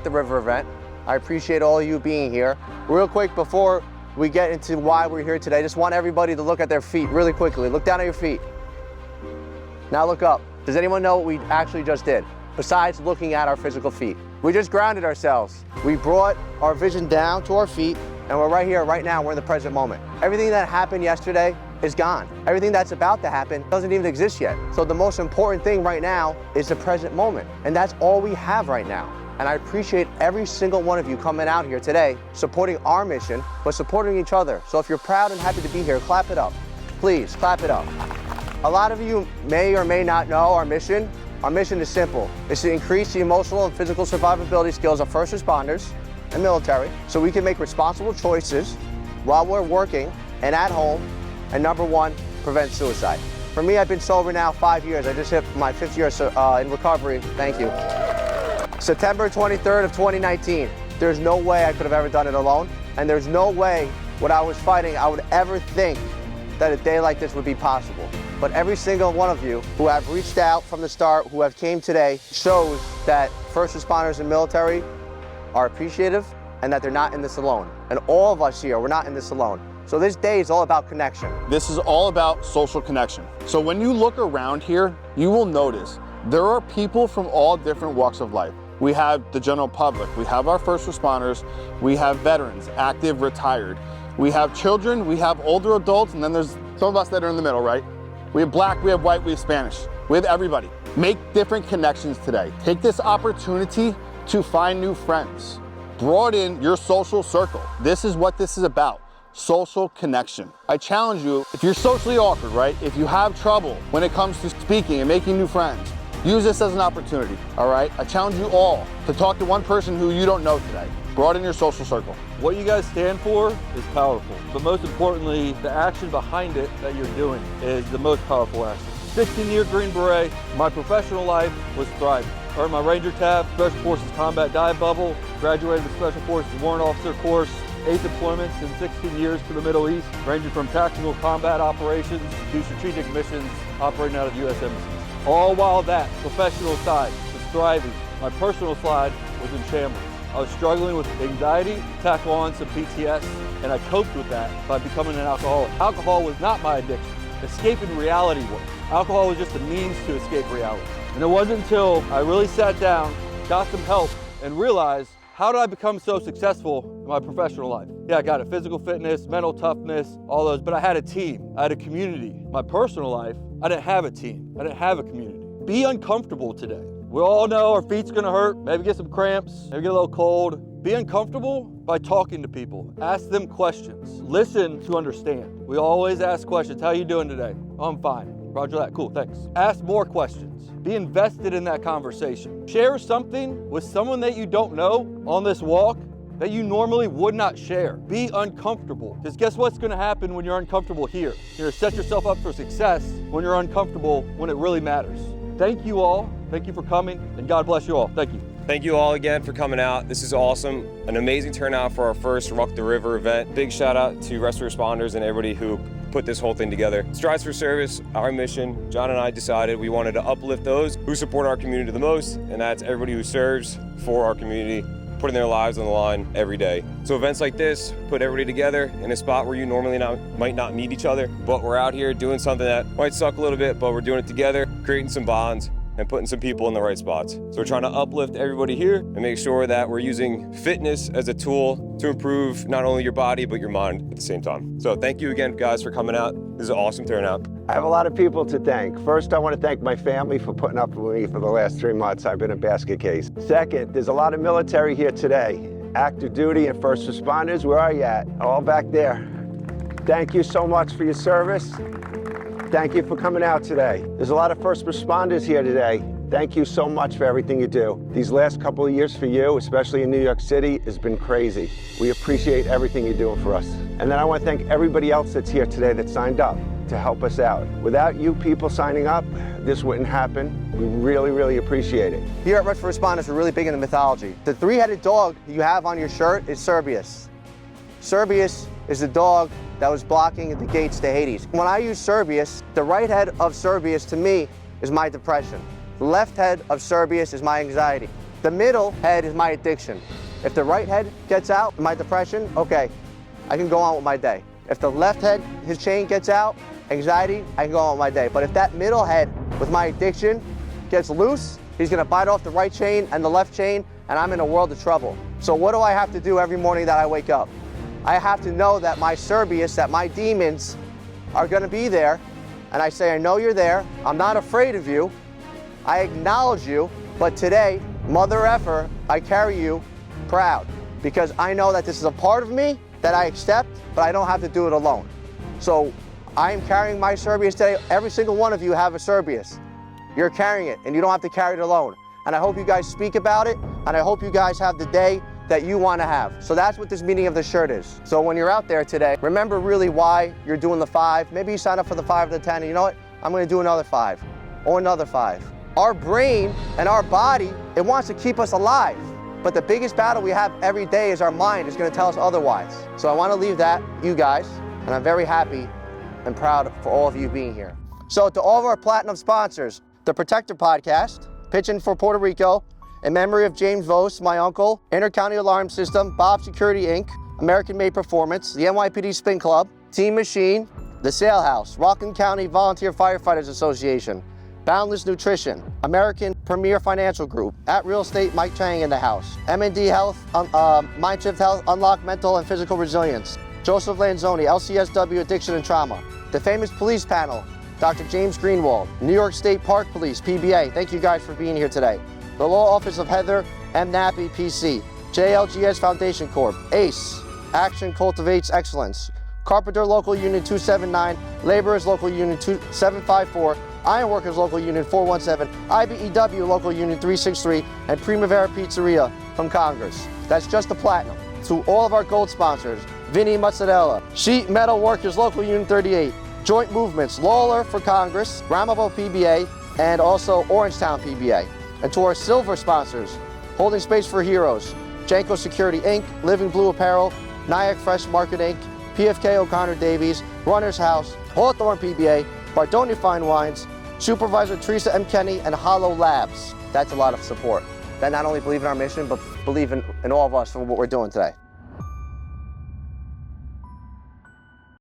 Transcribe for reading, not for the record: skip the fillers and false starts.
the River event. I appreciate all of you being here. Real quick, before we get into why we're here today, just want everybody to look at their feet really quickly. Look down at your feet. Now look up. Does anyone know what we actually just did, besides looking at our physical feet? We just grounded ourselves. We brought our vision down to our feet, and we're right here, right now, we're in the present moment. Everything that happened yesterday is gone. Everything that's about to happen doesn't even exist yet. So the most important thing right now is the present moment, and that's all we have right now. And I appreciate every single one of you coming out here today, supporting our mission, but supporting each other. So if you're proud and happy to be here, clap it up. Please, clap it up. A lot of you may or may not know our mission. Our mission is simple. It's to increase the emotional and physical survivability skills of first responders and military so we can make responsible choices while we're working and at home, and number one, prevent suicide. For me, I've been sober now 5 years. I just hit my 5th year in recovery. Thank you. September 23rd of 2019. There's no way I could have ever done it alone, and there's no way when I was fighting I would ever think that a day like this would be possible. But every single one of you who have reached out from the start, who have came today, shows that first responders and military are appreciative and that they're not in this alone. And all of us here, we're not in this alone. So this day is all about connection. This is all about social connection. So when you look around here, you will notice there are people from all different walks of life. We have the general public, we have our first responders, we have veterans, active, retired. We have children, we have older adults, and then there's some of us that are in the middle, right? We have black, we have white, we have Spanish. We have everybody. Make different connections today. Take this opportunity to find new friends. Broaden your social circle. This is what this is about, social connection. I challenge you, if you're socially awkward, right? If you have trouble when it comes to speaking and making new friends, use this as an opportunity, all right? I challenge you all to talk to one person who you don't know today. Broaden your social circle. What you guys stand for is powerful, but most importantly, the action behind it that you're doing is the most powerful action. 16-year Green Beret, my professional life was thriving. Earned my Ranger tab, Special Forces Combat Dive Bubble, graduated the Special Forces Warrant Officer course, 8 deployments in 16 years to the Middle East, ranging from tactical combat operations to strategic missions operating out of U.S. embassies. All while that professional side was thriving, my personal side was in shambles. I was struggling with anxiety, tackle on some PTS, and I coped with that by becoming an alcoholic. Alcohol was not my addiction. Escaping reality was. Alcohol was just a means to escape reality. And it wasn't until I really sat down, got some help, and realized, how did I become so successful in my professional life? Yeah, I got it, physical fitness, mental toughness, all those, but I had a team, I had a community. My personal life, I didn't have a team, I didn't have a community. Be uncomfortable today. We all know our feet's gonna hurt, maybe get some cramps, maybe get a little cold. Be uncomfortable by talking to people. Ask them questions. Listen to understand. We always ask questions. How you doing today? Oh, I'm fine. Roger that, cool, thanks. Ask more questions. Be invested in that conversation. Share something with someone that you don't know on this walk that you normally would not share. Be uncomfortable, because guess what's gonna happen when you're uncomfortable here? You're gonna set yourself up for success when you're uncomfortable, when it really matters. Thank you all. Thank you for coming, and God bless you all. Thank you. Thank you all again for coming out. This is awesome. An amazing turnout for our first Ruck the River event. Big shout out to rescue responders and everybody who put this whole thing together. Strides for Service, our mission, John and I decided we wanted to uplift those who support our community the most, and that's everybody who serves for our community, putting their lives on the line every day. So events like this put everybody together in a spot where you normally might not meet each other, but we're out here doing something that might suck a little bit, but we're doing it together, creating some bonds, and putting some people in the right spots. So we're trying to uplift everybody here and make sure that we're using fitness as a tool to improve not only your body, but your mind at the same time. So thank you again, guys, for coming out. This is an awesome turnout. I have a lot of people to thank. First, I want to thank my family for putting up with me for the last 3 months. I've been a basket case. Second, there's a lot of military here today. Active duty and first responders, where are you at? All back there. Thank you so much for your service. Thank you for coming out today. There's a lot of first responders here today. Thank you so much for everything you do. These last couple of years for you, especially in New York City, has been crazy. We appreciate everything you're doing for us. And then I want to thank everybody else that's here today that signed up to help us out. Without you people signing up, this wouldn't happen. We really, really appreciate it. Here at Ruck for Responders, we're really big into mythology. The three-headed dog you have on your shirt is Cerberus. Cerberus is the dog that was blocking the gates to Hades. When I use Cerberus, the right head of Cerberus to me is my depression. The left head of Cerberus is my anxiety. The middle head is my addiction. If the right head gets out, my depression, okay, I can go on with my day. If the left head, his chain gets out, anxiety, I can go on with my day. But if that middle head with my addiction gets loose, he's gonna bite off the right chain and the left chain, and I'm in a world of trouble. So what do I have to do every morning that I wake up? I have to know that my Cerberus, that my demons are gonna be there, and I say, I know you're there, I'm not afraid of you, I acknowledge you, but today, mother effer, I carry you proud, because I know that this is a part of me that I accept, but I don't have to do it alone. So I am carrying my Cerberus today. Every single one of you have a Cerberus. You're carrying it, and you don't have to carry it alone. And I hope you guys speak about it, and I hope you guys have the day that you want to have. So that's what this meaning of the shirt is. So when you're out there today, remember really why you're doing the 5. Maybe you sign up for the 5 or the 10, and you know what? I'm going to do another 5 or another 5. Our brain and our body, it wants to keep us alive. But the biggest battle we have every day is our mind is going to tell us otherwise. So I want to leave that, you guys, and I'm very happy and proud for all of you being here. So to all of our platinum sponsors, the Protector Podcast, pitching for Puerto Rico, in memory of James Voce, my uncle, Intercounty Alarm System, Bob Security Inc., American Made Performance, the NYPD Spin Club, Team Machine, the Sail House, Rockland County Volunteer Firefighters Association, Boundless Nutrition, American Premier Financial Group, At Real Estate Mike Chang in the house, M&D Health, Mindshift Health, Unlock Mental and Physical Resilience, Joseph Lanzoni, LCSW Addiction and Trauma, the famous police panel, Dr. James Greenwald, New York State Park Police, PBA, thank you guys for being here today. The Law Office of Heather M. Nappi, PC, JLGS Foundation Corp, ACE, Action Cultivates Excellence, Carpenter Local Union 279, Laborers Local Union 754, Ironworkers Local Union 417, IBEW Local Union 363, and Primavera Pizzeria from Congress. That's just the platinum. To all of our gold sponsors, Vinny Mozzarella, Sheet Metal Workers Local Union 38, Joint Movements, Lawler for Congress, Ramabo PBA, and also Orangetown PBA. And to our silver sponsors, Holding Space for Heroes, Janko Security Inc., Living Blue Apparel, Nyack Fresh Market Inc., PFK O'Connor Davies, Runner's House, Hawthorne PBA, Bardonia Fine Wines, Supervisor Teresa M. Kenny, and Hollow Labs. That's a lot of support. That not only believe in our mission, but believe in all of us for what we're doing today.